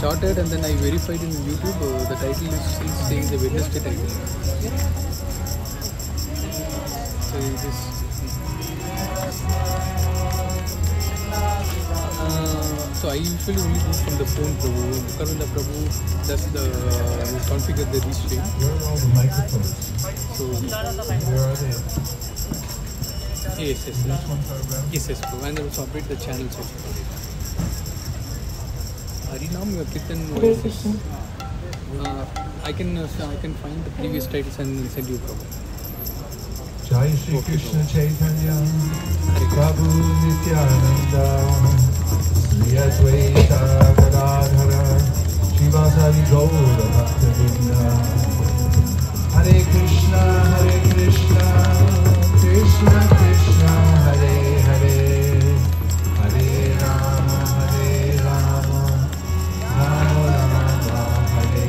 Started and then I verified in YouTube. The title is still saying the Wednesday title. So this. So I usually only do from the phone, Prabhu. Karunda Prabhu does the configure the restream. Where are all the microphones? So where are they? Yes. This one program? Yes, Prabhu. And also update the channels also. Harinam Kirtan voices. I can find the previous titles and send you, Prabhu. Jai Shri Krishna Chaitanya Prabhu Nityananda Sri Advaita Gadadhara Shivasari Gaura Bhakta-vrinda Hare Krishna Krishna Krishna Hare Hare Hare Rama Rama Rama Hare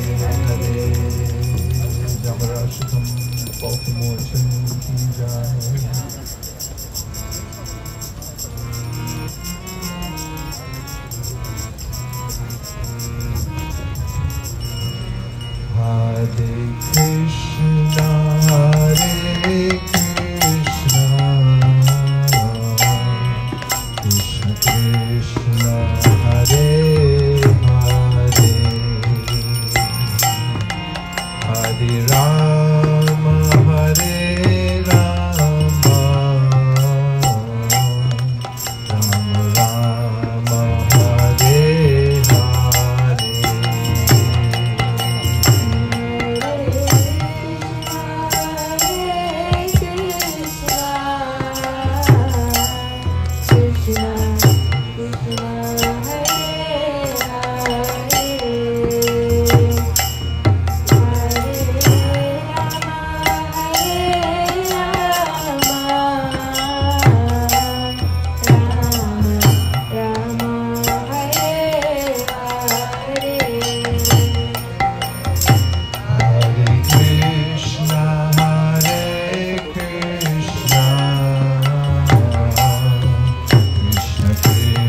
Hare Jabarashatam Baltimore Hare Krishna Krishna Krishna Hare Hare Hare Rama Hare Rama Rama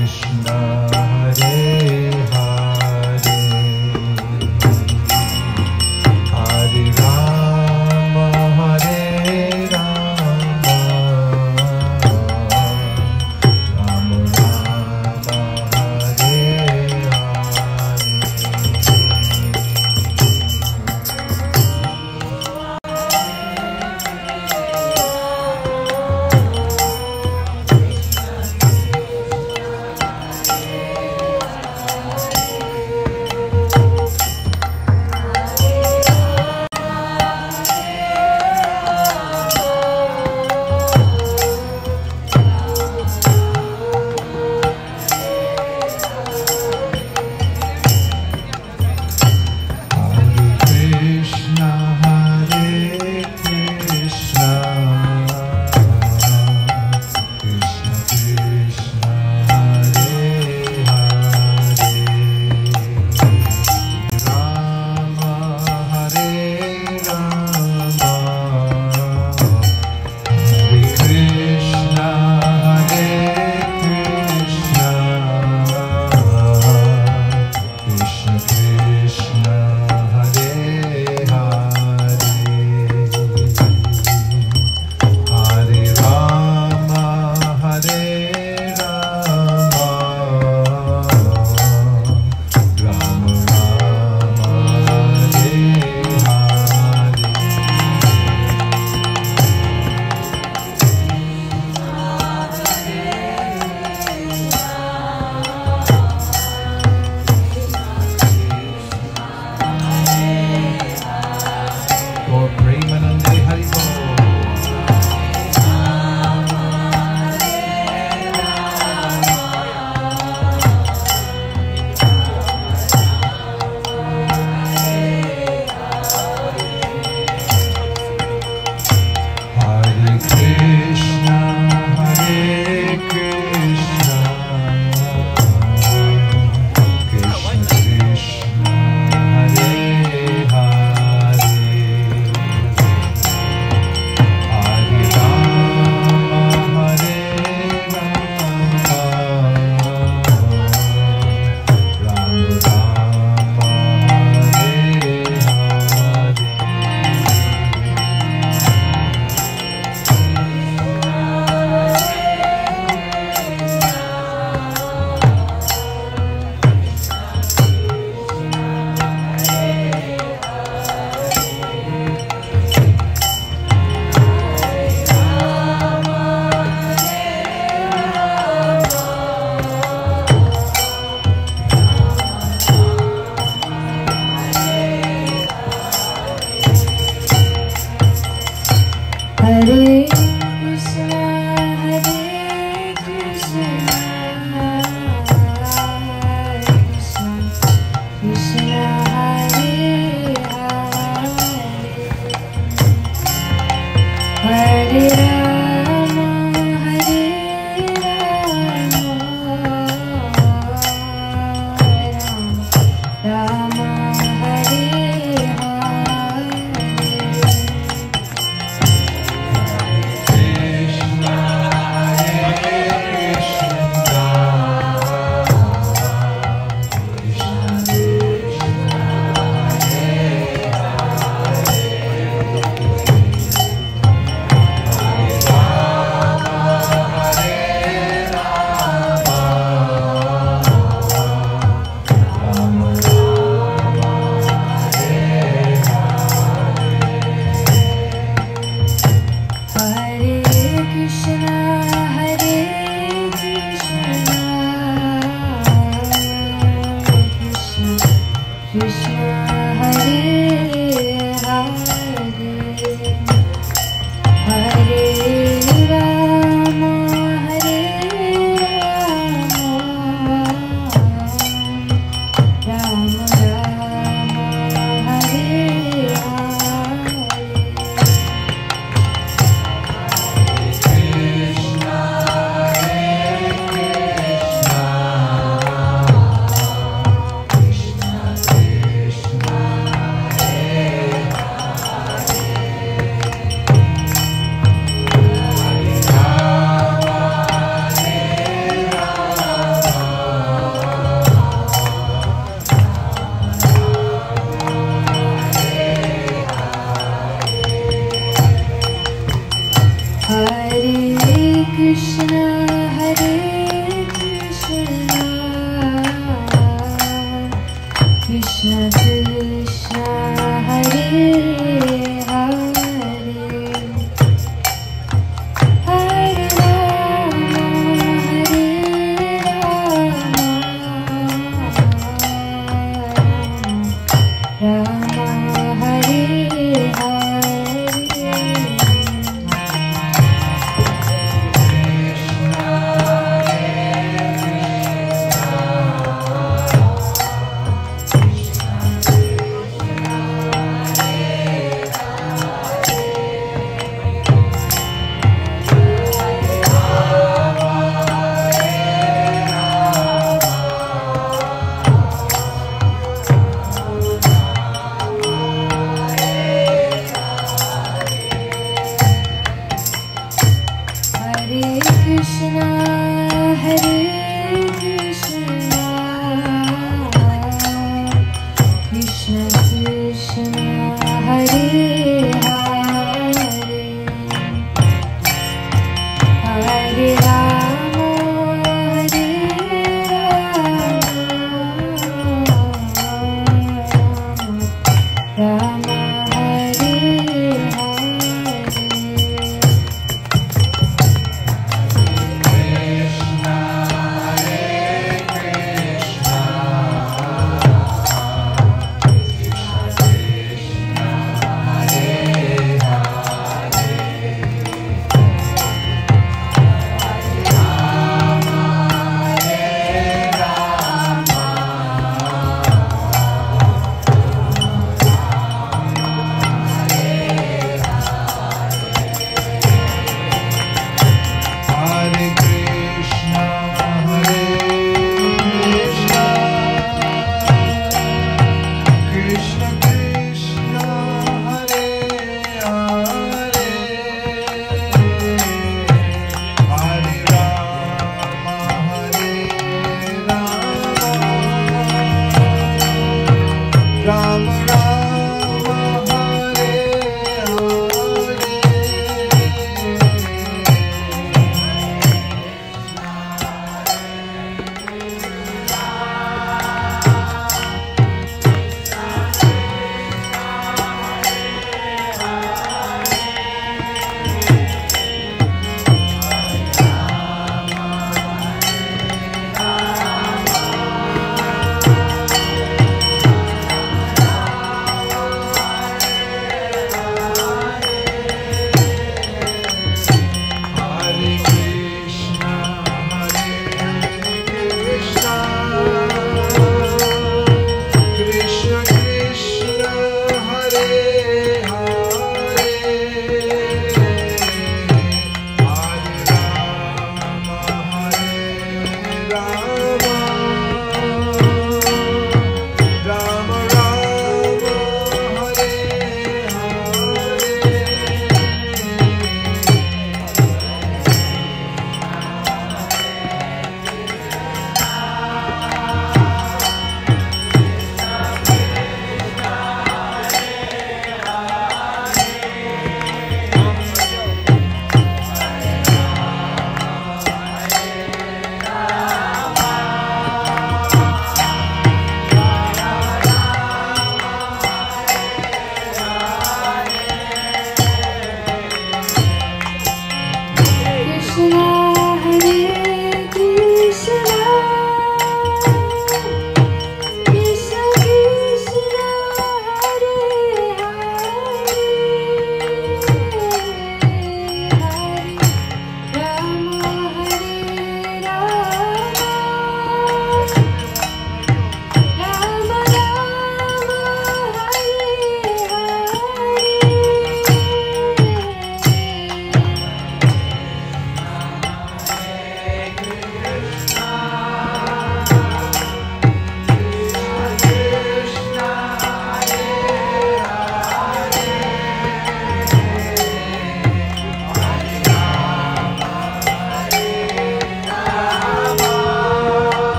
Krishna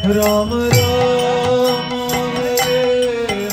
Ram Ram Hare Hare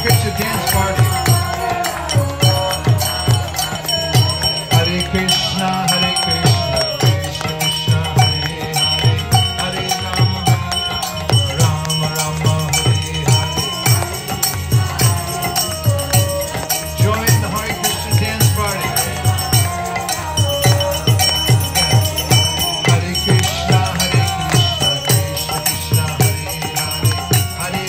Krishna dance party. Hare Krishna, Krishna Krishna, Hare Hare, Hare Rama, Rama Rama, Hare Hare. Join the Hare Krishna dance party. Hare Krishna, Krishna Krishna, Hare Hare, Hare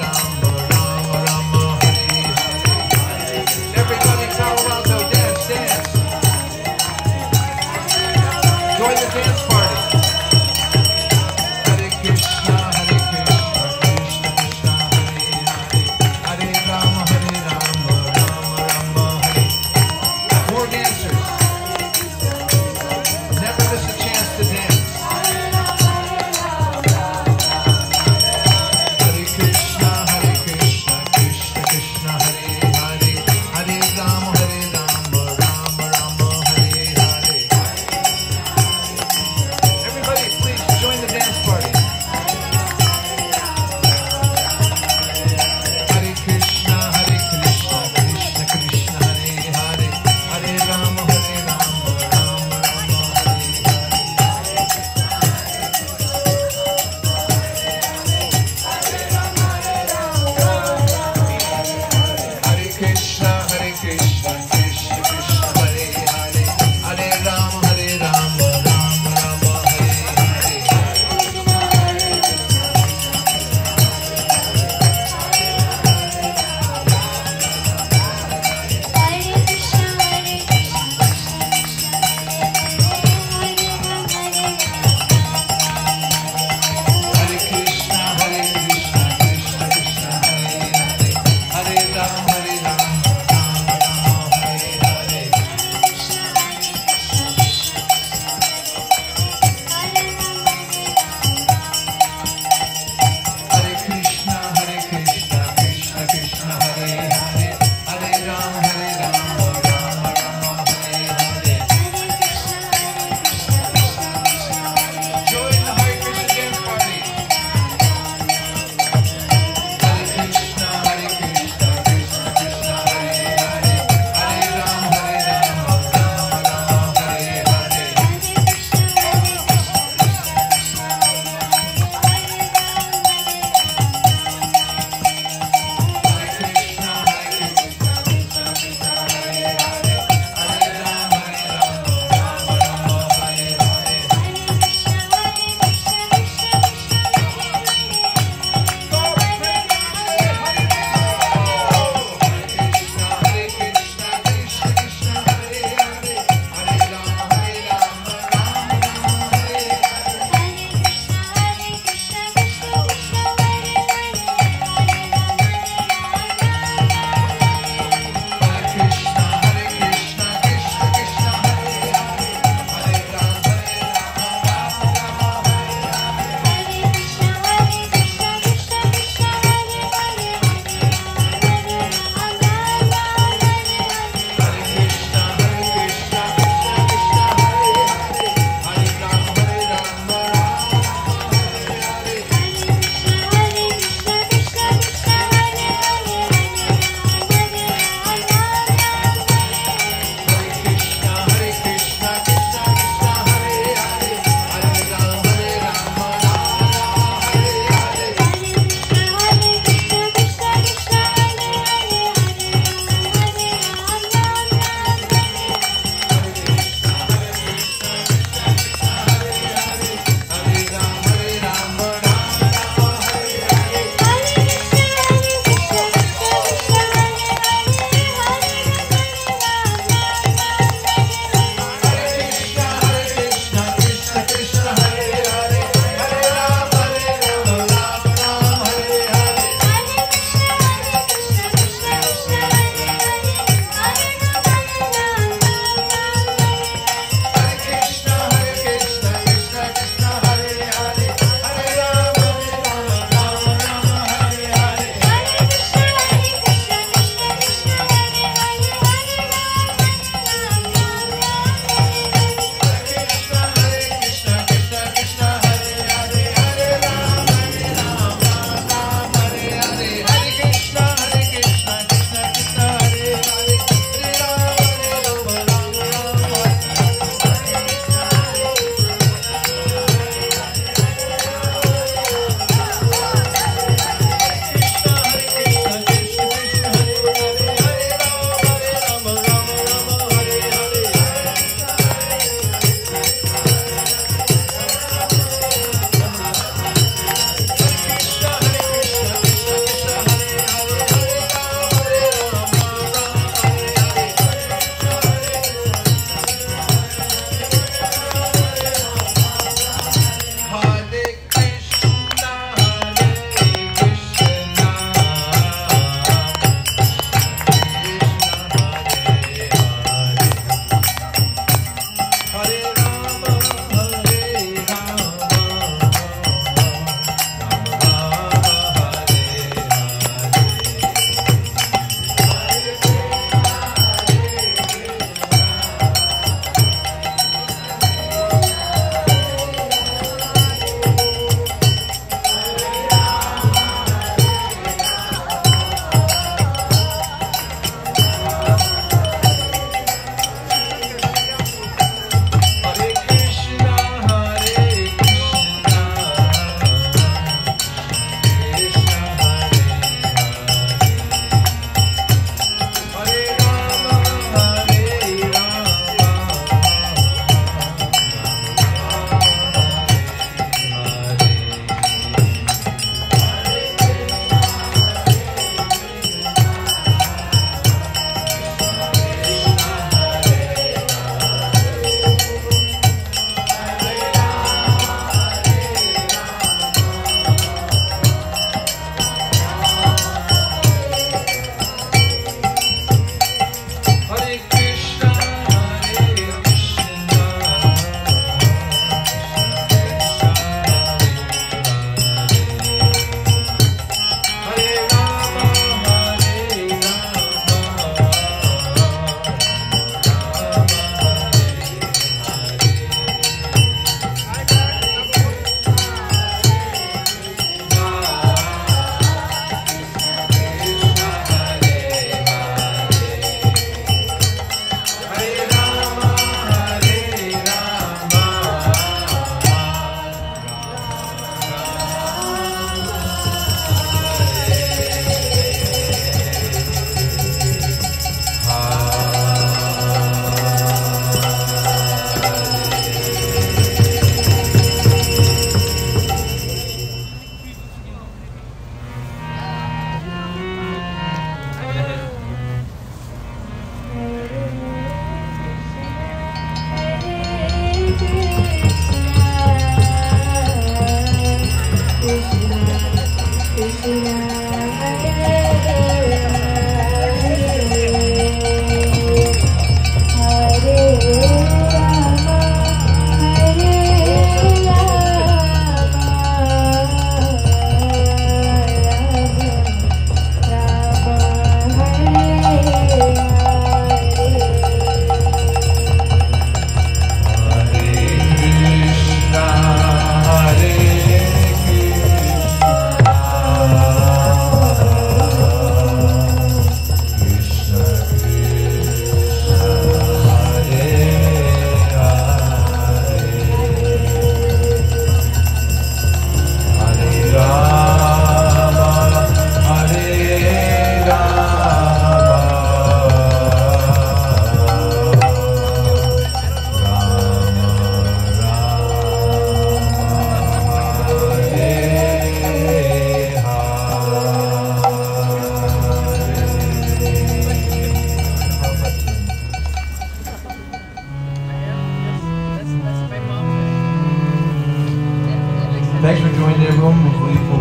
Rama, Rama Rama, Hare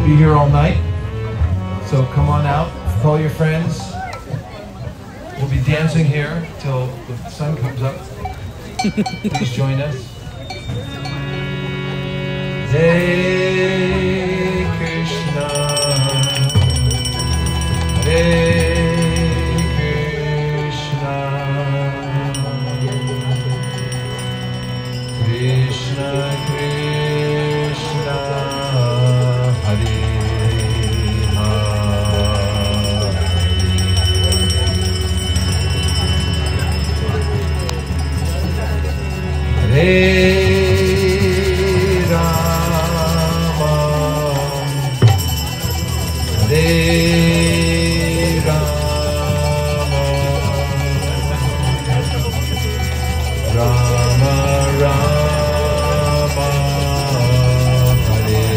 be here all night. So come on out, call your friends. We'll be dancing here till the sun comes up. Please join us. Hare Krishna, Hare Krishna, Krishna Krishna, Hare Hare Rama, Hare Rama, Rama Rama, Hare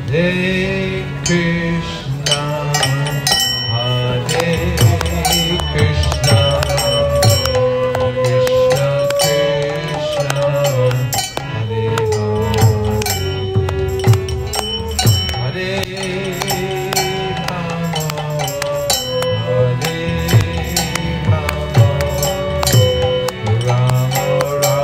Hare Krishna, Hare Krishna, Krishna Krishna, Hare Hare, Hare Rama, Hare Rama, Rama Rama,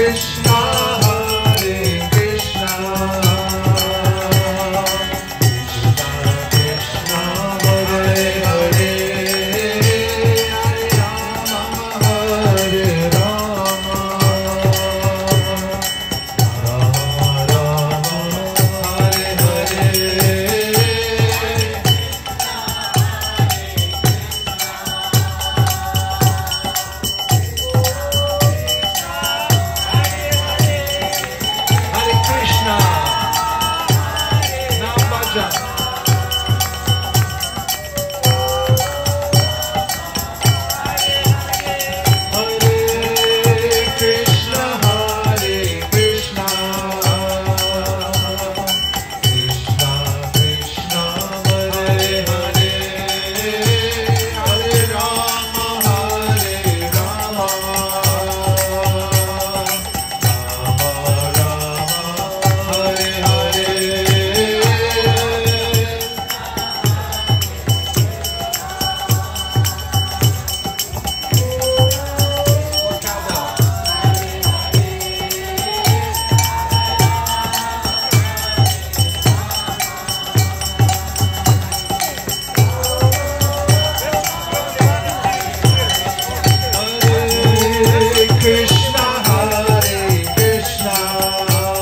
Krishna, Hare Krishna, Krishna Krishna, Hare Hare, Hare Rama, Hare Rama, Rama Rama, Hare Hare.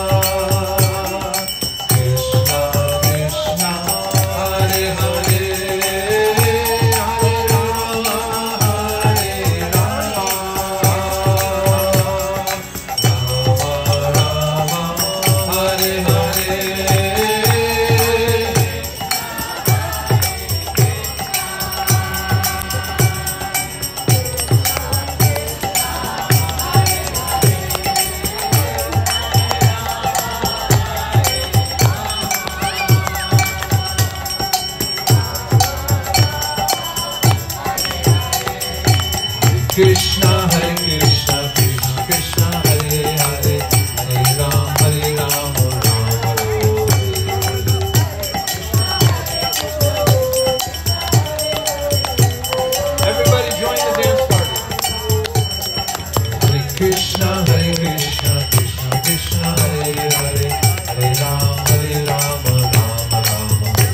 Krishna, Hare Krishna, Krishna Krishna, Hare Hare, Hare Rama, Hare Rama, Rama Rama, Hare Hare. Krishna, Hare Krishna, Krishna Krishna, Hare Hare, Hare Rama, Rama Rama, Hare. Everybody join the dance party. Hare Krishna, Hare Krishna, Krishna Krishna, Hare Hare, Hare Rama, Rama Rama, Hare Hare.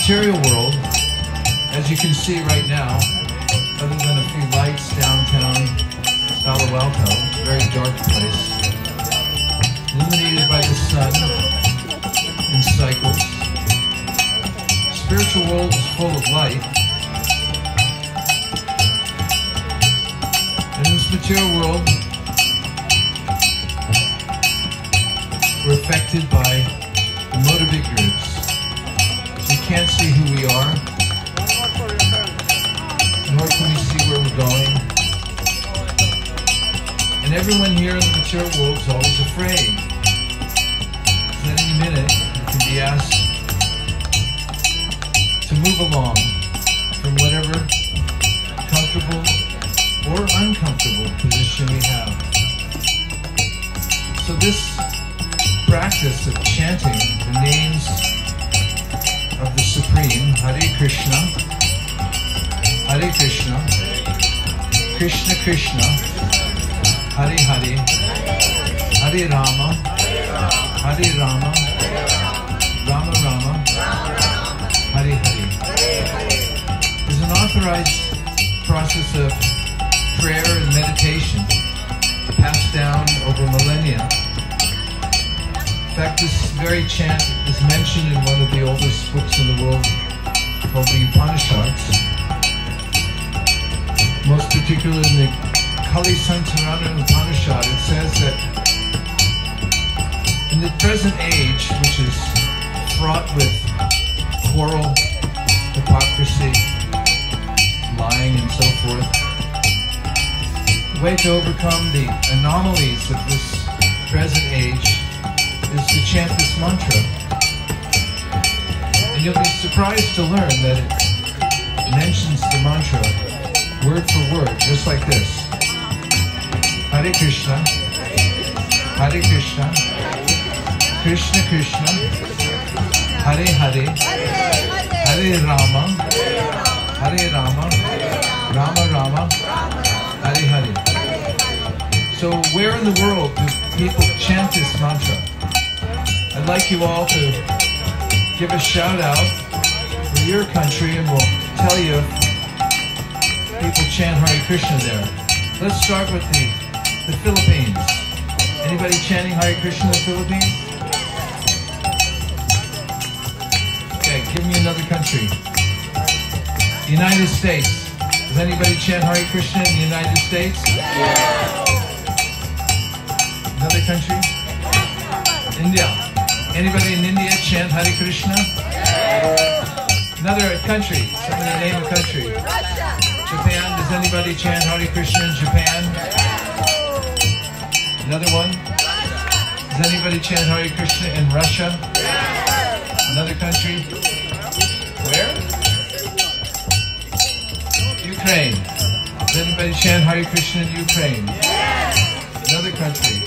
Material world, as you can see right now, other than a few lights downtown Palo Alto, it's a very dark place, illuminated by the sun in cycles. Spiritual world is full of light, and in this material world, we're affected by the mode of ignorance. We can't see who we are, nor can we see where we're going. And everyone here in the material world is always afraid. Because at any minute, you can be asked to move along from whatever comfortable or uncomfortable position we have. So this practice of chanting the names of the Supreme, Hare Krishna, Hare Krishna, Krishna Krishna, Hare Hare, Hare Rama, Hare Rama, Rama Rama, Hare Hare. Is an authorized process of prayer and meditation passed down over millennia. In fact, this very chant is mentioned in one of the oldest books in the world called the Upanishads. Most particularly in the Kali Santarana Upanishad, it says that in the present age, which is fraught with quarrel, hypocrisy, lying, and so forth. The way to overcome the anomalies of this present age is to chant this mantra. And you'll be surprised to learn that it mentions the mantra word for word, just like this. Hare Krishna, Hare Krishna, Krishna Krishna, Hare Hare, Hare Rama, Hare Rama, Rama Rama, Hare Hare. So where in the world do people chant this mantra? I'd like you all to give a shout out for your country, and we'll tell you if people chant Hare Krishna there. Let's start with the Philippines. Anybody chanting Hare Krishna in the Philippines? Okay, give me another country. United States. Does anybody chant Hare Krishna in the United States? Another country? India. Anybody in India chant Hare Krishna? Another country. Somebody name a country. Japan. Does anybody chant Hare Krishna in Japan? Another one. Does anybody chant Hare Krishna in Russia? Another country. Where? Ukraine. Does anybody chant Hare Krishna in Ukraine? Another country.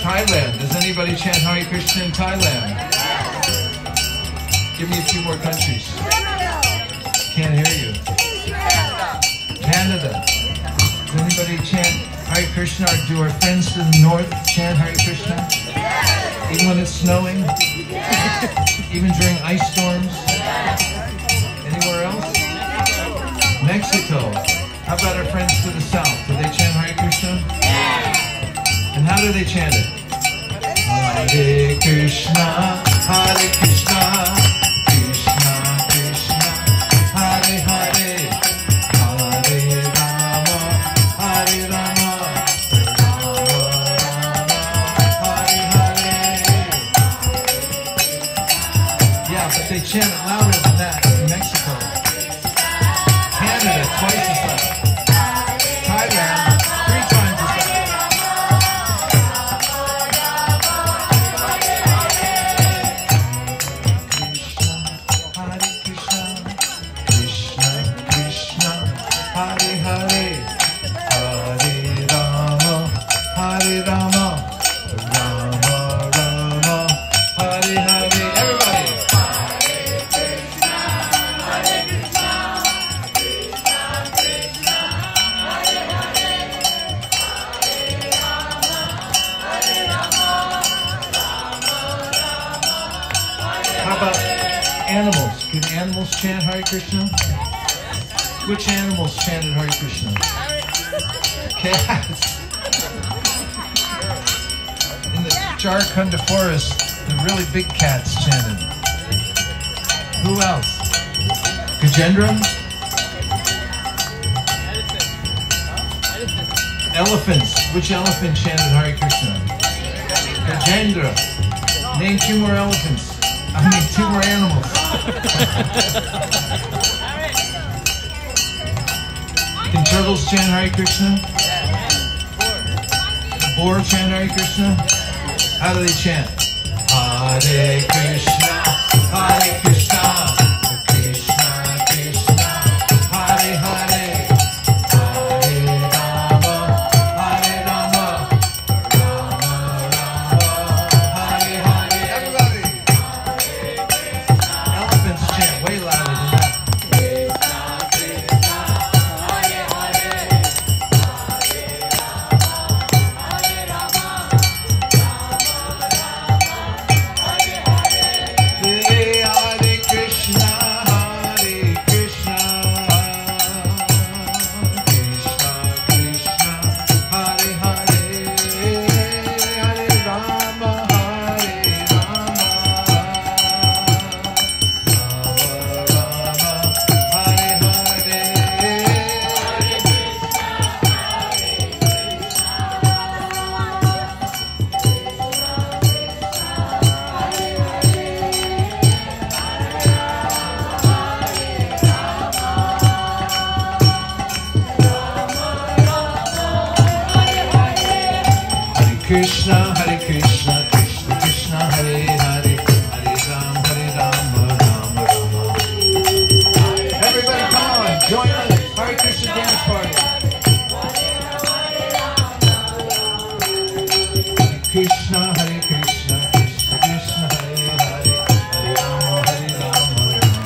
Thailand. Does anybody chant Hare Krishna in Thailand? Give me a few more countries. Can't hear you. Canada. Does anybody chant Hare Krishna, or do our friends to the north chant Hare Krishna? Even when it's snowing? Even during ice storms? Anywhere else? Mexico. How about our friends to the south? Do they chant Hare Krishna? And how do they chant it? Hare Krishna, Hare Krishna, Krishna Krishna, Hare Hare, Hare Rama, Hare Rama, Rama Rama, Hare Hare. Yeah, but they chant it louder than that in Mexico. Canada, twice as loud. Thailand, 3 times as loud. Animals. Can animals chant Hare Krishna? Which animals chanted Hare Krishna? Cats. In the Jharkhand forest, the really big cats chanted. Who else? Gajendra? Elephants. Which elephant chanted Hare Krishna? Gajendra. Name 2 more elephants. I mean, 2 more animals. Can turtles chant Hare Krishna? Boar chant Hare Krishna? How do they chant? Hare Krishna, Hare Krishna, Krishna Krishna, Hare Hare, Hare Rama, Hare Rama, Rama Rama, Hare Hare. Everybody! Elephants chant way louder than that. Krishna, Hare Krishna, Krishna Krishna, Hare Hare, Hare Rama, Rama Rama. Everybody come on, join us. Hare Krishna dance party. Krishna, Hare Krishna, Krishna Krishna, Hare Hare, Hare Rama, Rama Rama.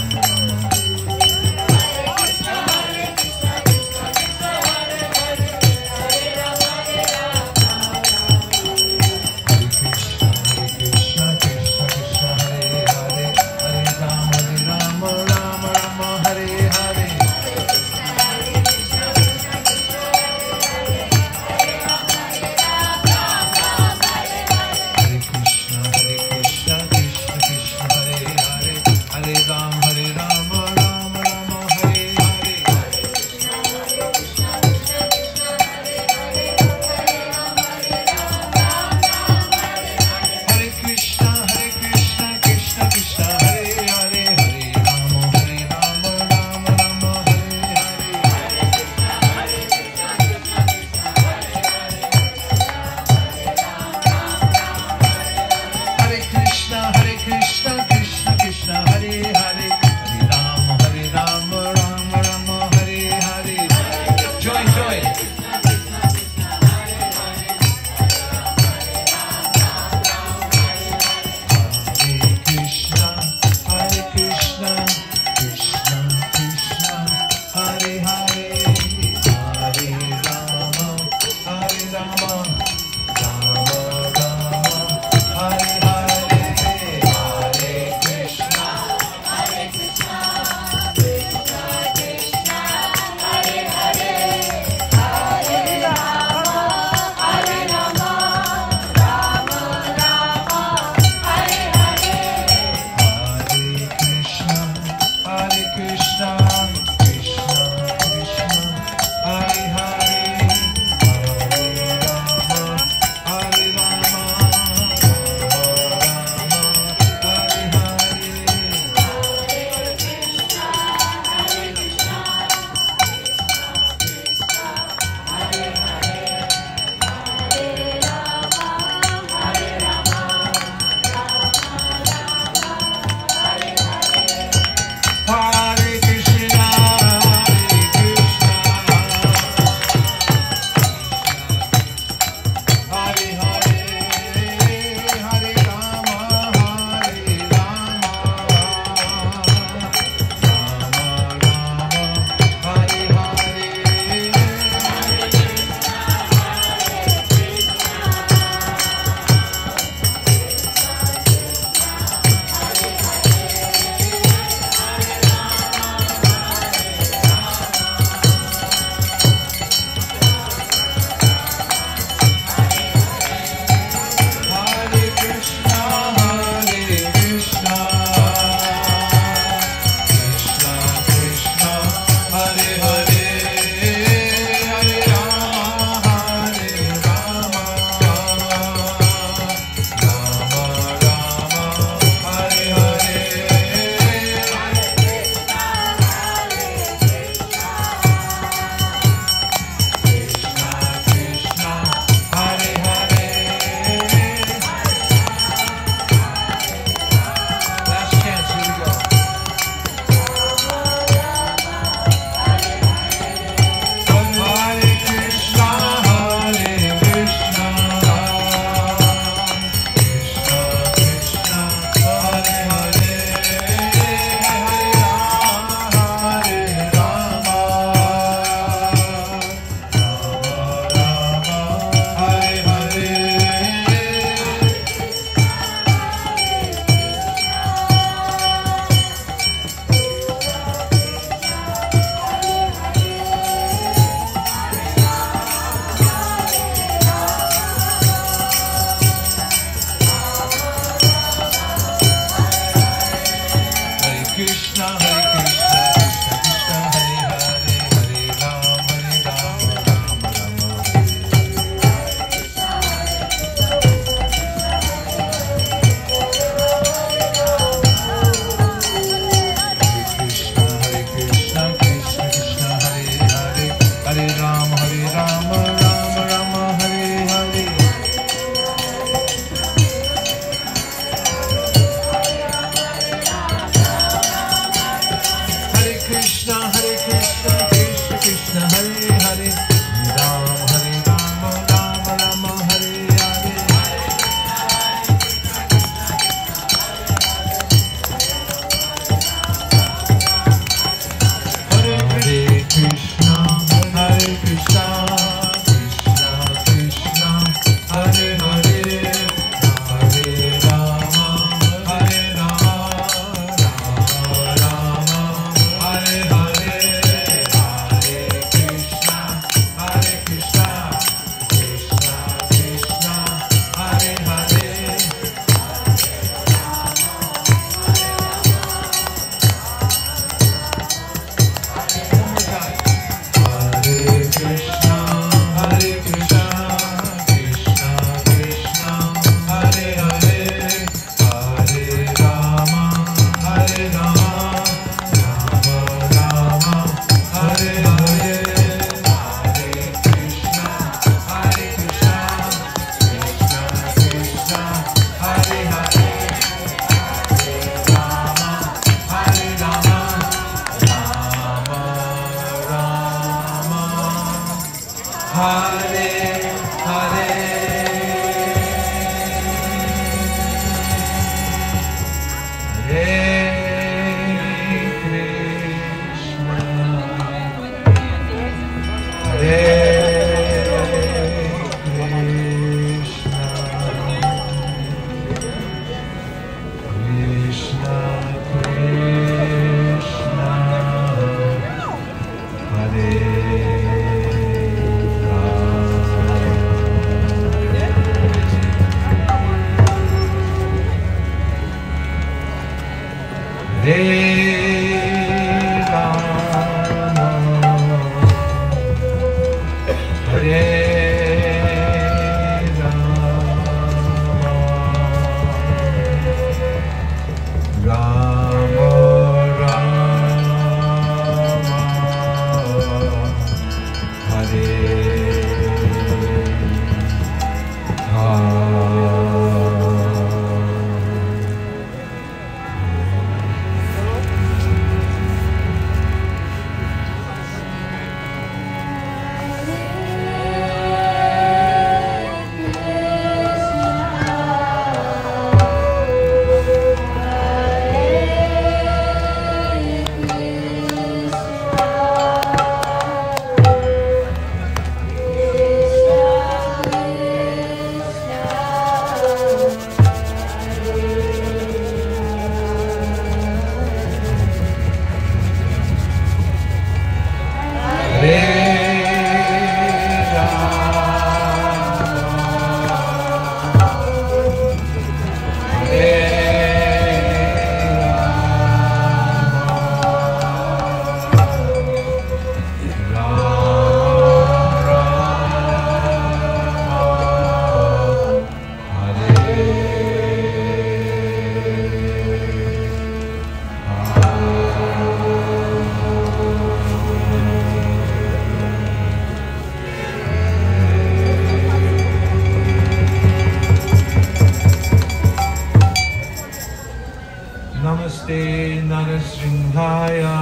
Namaste Narasimhaya.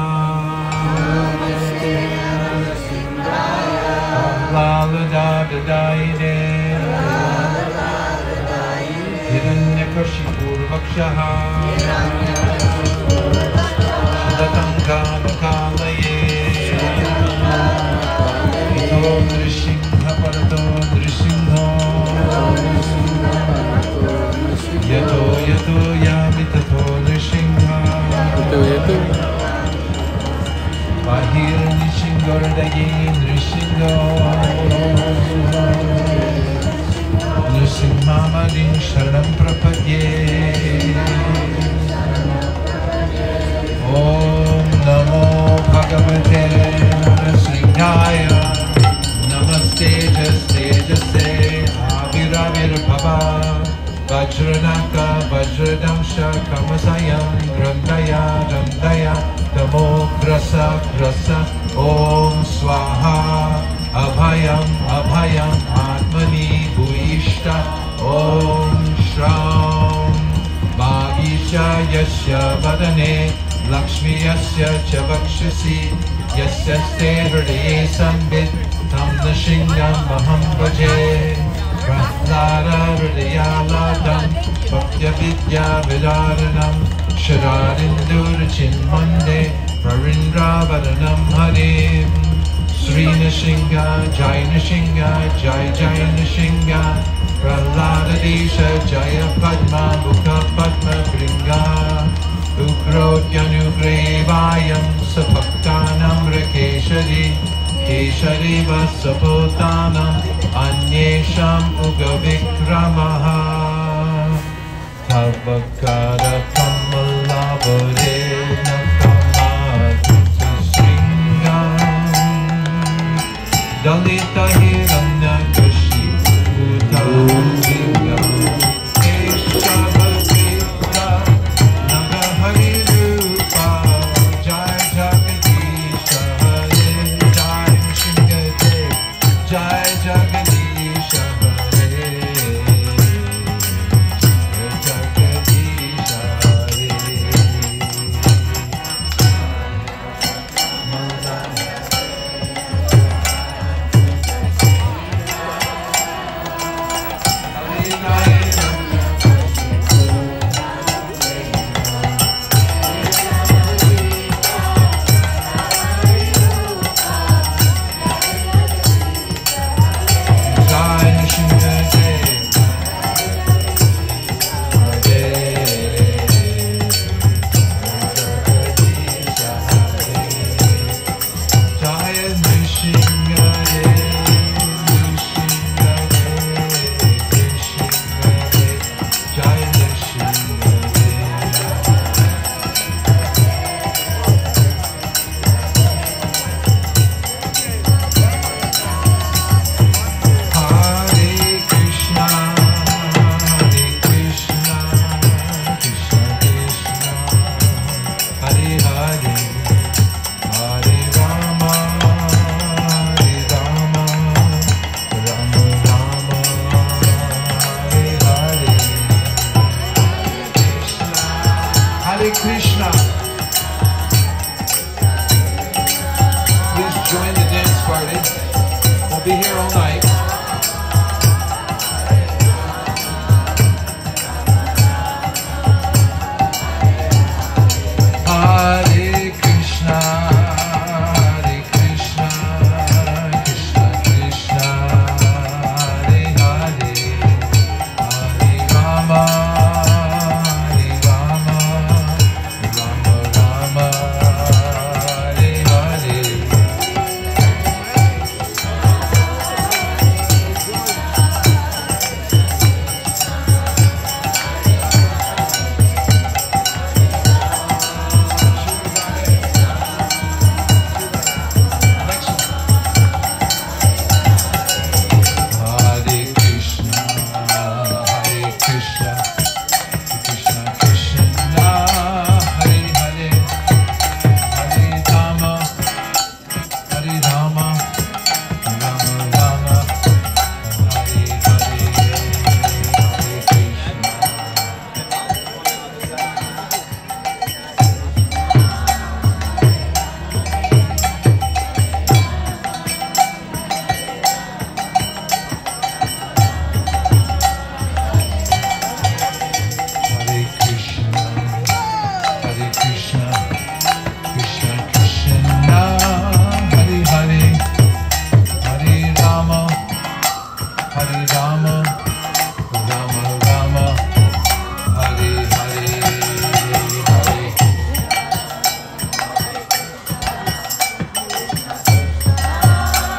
Laladadatayine. Hiranyakashipurvakshaha. Shidatanganakalaye. Ito Nrishingha Parato Nrishingha. Yato yato yamitato Nrishingha. Bahir Nrishingordayi Nrishingha. Nrsimhamadin Sharanam Prapadye. Om Namo Bhagavate Narasimhaya. Namaste Jaste Jaste Aviravir Bhava. Vajranaka Vajradamsha Kamasayam Grandaya Dandaya Namo Grasa Grasa Om Swaha Abhayam Abhayam Atmani Bhuishta Om Shram Mahisha Yasya Vadane Lakshmi Yasya Chavakshasi Yasya Ste Hridaye Sambit Tam Nashingam Maham Bhaje Prahlada Hridayaladam Bhaktya Vidya Vidaranam Shararindur Chinmande Parindra Vadanam Harim Sri Nishinga Jai Nishinga Jai Jai Nishinga Prahlada Desha Jaya Padma Mukha Padma Bringa Ukrodyanugravayam Sapaktanam Rakeshari Keshari Vasapotanam Anyesham Ugavikramaha Tavakara Kamalavare Nakamati Sringam Dalita Hiranya Kashi Uttavinga Keshavadita Nagahari Rupa Jai Jagadisha Hare Jai Shingate Jai Jagadisha Hare Jagadisha Hare Hare Krishna. Please join the dance party. We'll be here all night. Hare Krishna, Hare Krishna, Krishna Krishna, Hare Hare, Hare Rama, Hare Rama, Rama Rama, Hare Hare.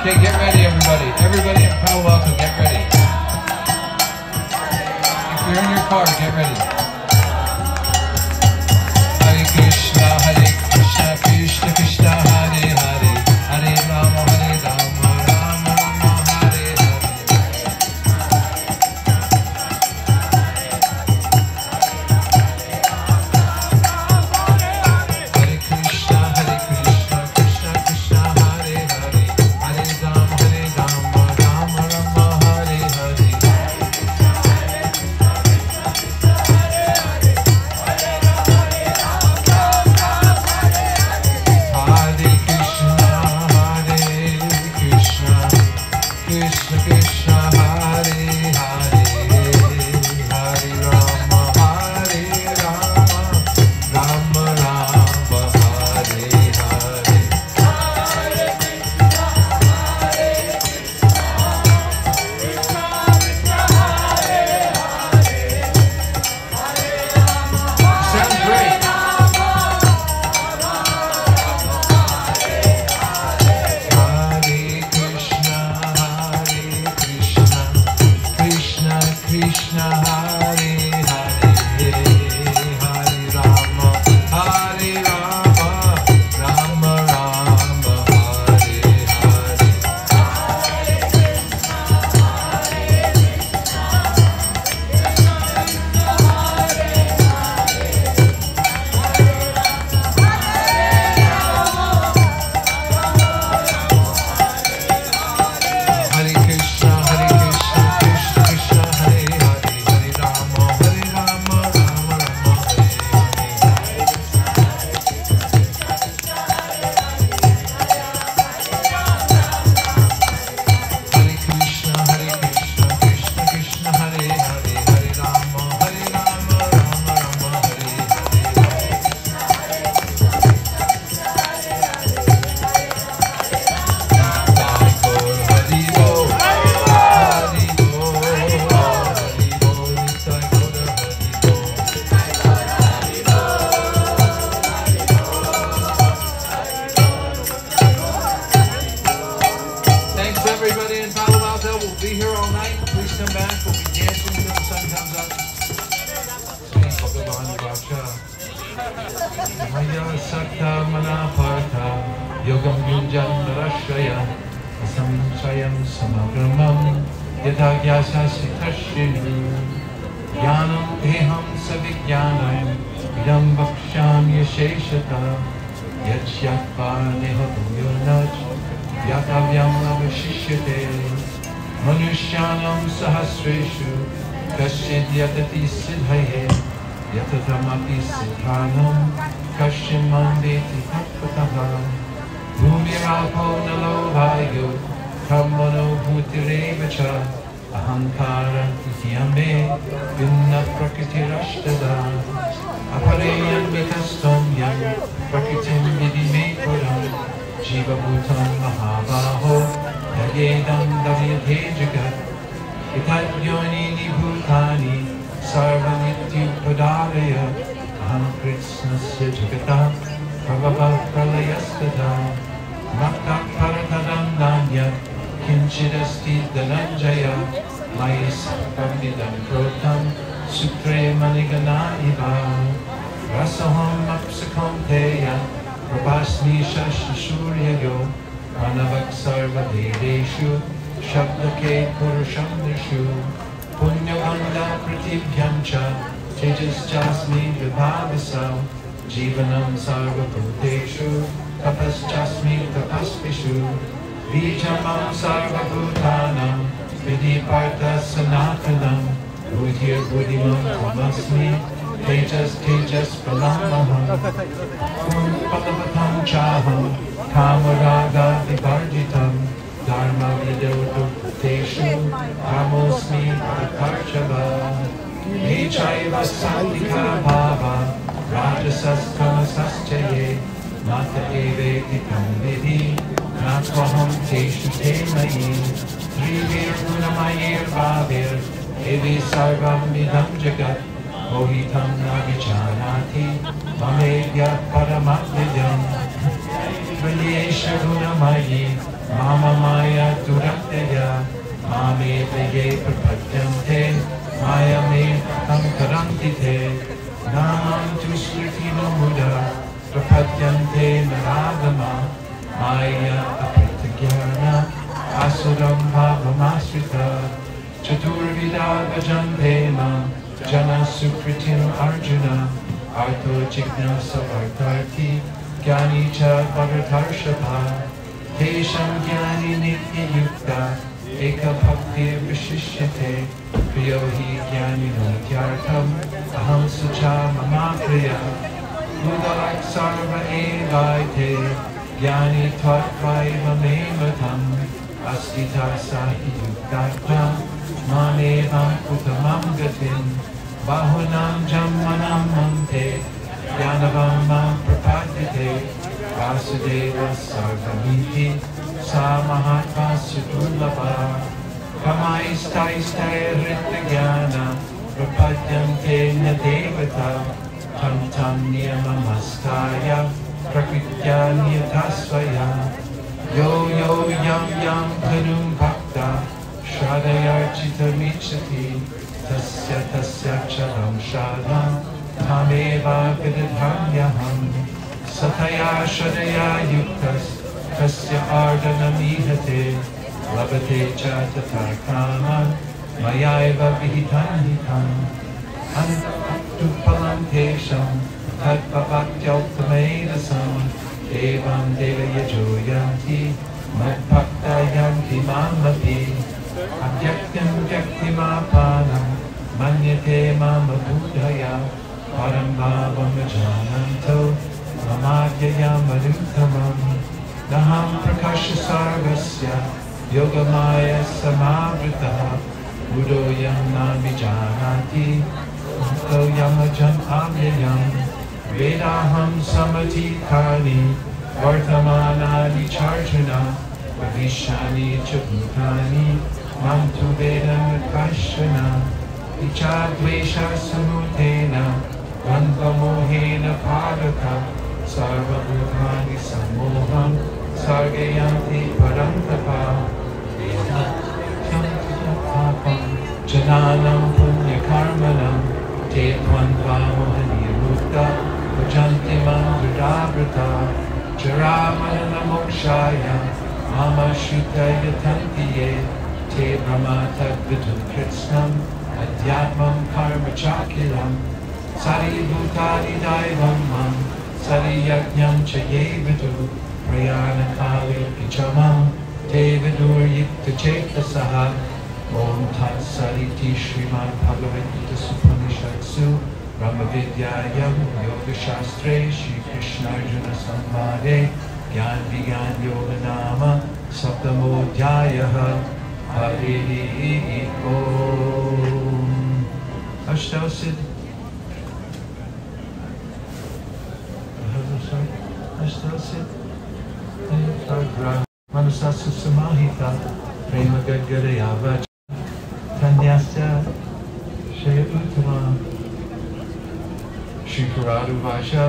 Okay, get ready, everybody. Everybody in Palo Alto, get ready. If you're in your car, get ready. Hare Krishna, Krishna Krishna, Hare Hare, Hare Rama, Rama Rama, Hare Hare. Hare Krishna, Krishna Krishna, Hare Hare, Hare Rama, Rama Rama, Hare Hare. Krishna Krishna, Hare Hare, Hare Rama, Rama Rama, Hare Hare. Sounds great. Krishna, Hare Hare, Hare Rama, Rama Rama, Hare Hare. Hare Krishna, Krishna Krishna, Hare Hare, Hare Rama, Rama Rama, Hare Hare. Hare Krishna, Krishna Krishna, Hare Hare, Hare Rama, Rama Rama, Hare Hare. Thanks everybody in Palo Alto. We'll be here all night. Please come back. We'll be dancing until the sun comes up. Maya Sakta Manapartha Yogam Yunjan Narashaya Asam Swayam Samagramam Yadagyasa Sitashiru Jnanam Teham Savijnanam Idam Bhaksham Yasheshata Yachyatva Nehatum Yonaj Yatavyam Avashishyate Manushyanam Sahasreshu Kasyad Yatati Siddhaye Yatadamapi Siddhanam Kashim Mandeti Tatpataha Bhumirapo Nalo Vayu Kamano Bhutirevacha Ahankara Ityame Vinna Prakriti Rashtada Apareyam Vikastam Yam Prakritim Vidime Puram Jiva Bhutam Mahabaho Yagedam Davyate Jagat Itat Yonini Bhutani Sarvanityupadaraya Aham Kritsnasya Jagata Prabhava Pralayastada Makta Paratadam Nanya Kinchidasti Dhananjaya Mayis Pamidam Krotam Sutre Manigana Iva Rasaham Apsakam Teya Prabhasmi Shashishuryayo Pranavak Sarva Vedeshu Shabdake Purusham Drishu Punyavanda Pratibhyamcha Tejas Jasmi Vibhavasam Jivanam Sarva Bhuteshu Tapas Jasmi Tapaspishu Vijamam Sarva Bhutanam Vidiparta Sanatanam Budhir Budhimam Tamasmi Tejas Tejas Palamaham Palavatam Chaham Kamaraga Vivarjitam Dharma Vidoduteshu Kamosmi Akarchava Nechaiva Sattva Bhava Rajasas Tamasaschaye Mata Eveti Tambidi Natvaham Teshu Temayi Trivir Gunamayir Bhavir Evi Sarvam Vidam Jagat Mohitam Navichanati Mamedya Paramatyam Vanyesha Gunamayi Mama Maya Durakteya Mame Veye Prapadyante Maya Me Tankarantite Namam Tusriti Muda Prapadyante Naragama Maya Apitagyana Asuram Bhavamasrita Chaturvida Bhajante Ma Jana Sukritim Arjuna Arto Jignasa Vartarti Gyani Cha Bhagatarshapha Tesham Gyani Nitya Yukta Eka Bhakti Vishishyate Priyohi Gyani Notyartham Aham Sucha Mama Priya Udarak Sarva Evaite Gyani Tvatvaiva Mematam Astita Sahi Yuktartham Manevam Utamam Gatin Bahunam Jammanam Mante Gyanavam Prapadite Vasudeva Sarvamiti Samahatma Sudurlabha Kamaistai Rita Gyana Prapadyante Nadevata Tam Tam Niyamamastaya Prakritya Niyatasvaya Yo Yo Yam Yam Kanum Bhakta Shradayarchita Michati Tasya Tasya Charam Shradam Tameva Vididhamyaham Sataya Shadaya Yuktas Tasya Ardanamihate Labate Cha Tatarkaman Mayaiva Vihitanhitam Antupalam Tesham Tadpavatyaltamedasam Devam Devaya Joyanti Madbhakta Yanti Mamapi Avyaktam Vyaktimapanam Manyate Mama Buddhaya Param Bhavam Jananto Mamadhyaya Madhutamam Naham Prakasha Sarvasya Yogamaya Samavritaha Udoyam Namijanati Unto Yamajam Amyayam Vedaham Samatikani Vartamanani Charjuna Vavishani Chabhutani Mamtu Vedam Kashana Ichadvesha Samutena Vanvamohena Padaka Sarva Bhutani Samoham Sargayanti Parantapa Jananam Punya Karmanam Te Tvanvamohani Mukta Vajanti Mandridabrata Jaramana Mokshaya Mama Shutaya Tantiye Te Brahma Tadvidum Kritsnam Adhyatmam Karma Chakiram Sari Bhutani Daivam Mam Sari Yajnam Chaye Vidu Prayana Kali Pichamam Te Vidur Yikta Chetasaha Om Tat Sariti Srimad Bhagavad Gita Supanishatsu Brahma Vidyayam Yoga Shastre Shri Krishna Arjuna Samvade Gyan Vigyan Yoga Nama Saptamodhyayaha Hari Om Ashtav Siddh Ashtav Siddh Manasasa Samahita Prema Gadgadayava Tanyasya Shaya Uttama Shri Karadu Vaisha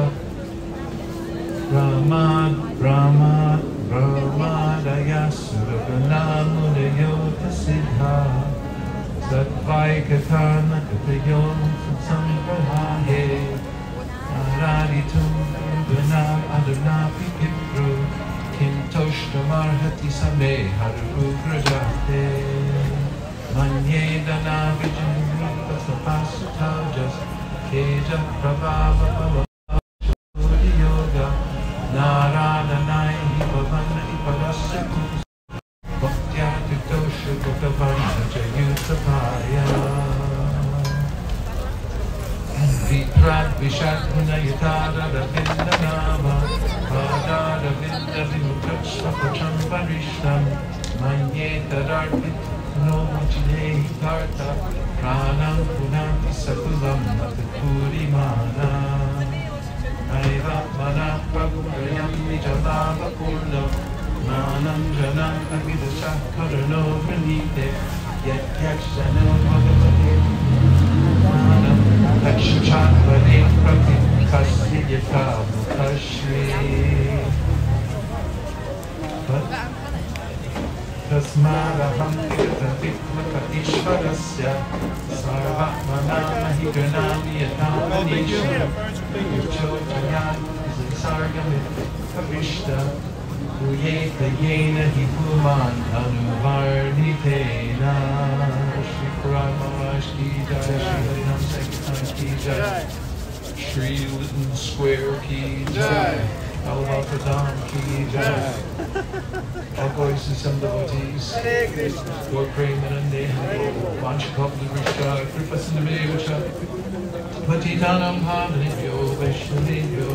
Brahmadaya Surabanamunayo Siddha Sattvaikatana Katayo Samprahaye Araditum Urbanam Adanapi Kipru Kintoshtamarhati Same Haru Grajate Manye Danavijam Sapasutajas Keja Prabhava Yoga Narananai Bhavana Ipadasya Bhaktya Titosha Bhagavana Jayutapaya Viprad Vishat Punayatara Ravinda Nama Pada Ravinda Vimukachva Pacham Varishtam Manye Tadarpit No Jine Karta Pranam Punam Sakulam Matapuri Mana Aiva Mana Prabhupayam Nijalava Purnam Manam Janam Abhidasha Karano Pranite Yat Yakshano Bhagavate Manam Lakshachatvane Prabhi Kasyata Mukashri Tasmaraham Kirtatikmaka Ishvarasya Sarvatmanamahi Ganami Yatamanisha Uchotayan Sargamit Kavishta Uyeta Yena Hipuman Anuvarnitena Shri Paramaharaj Ki Jai Shri Harinam Sankirtan Ki Jai Shri Lytton Square Ki Jai Allah Pradhan Ki Jai all glories to some devotees. Lord Premanande, Vanchakapalabhishta, Kripasindamevacha, Patitanam Bhavanibhyo, Vaishnavibhyo.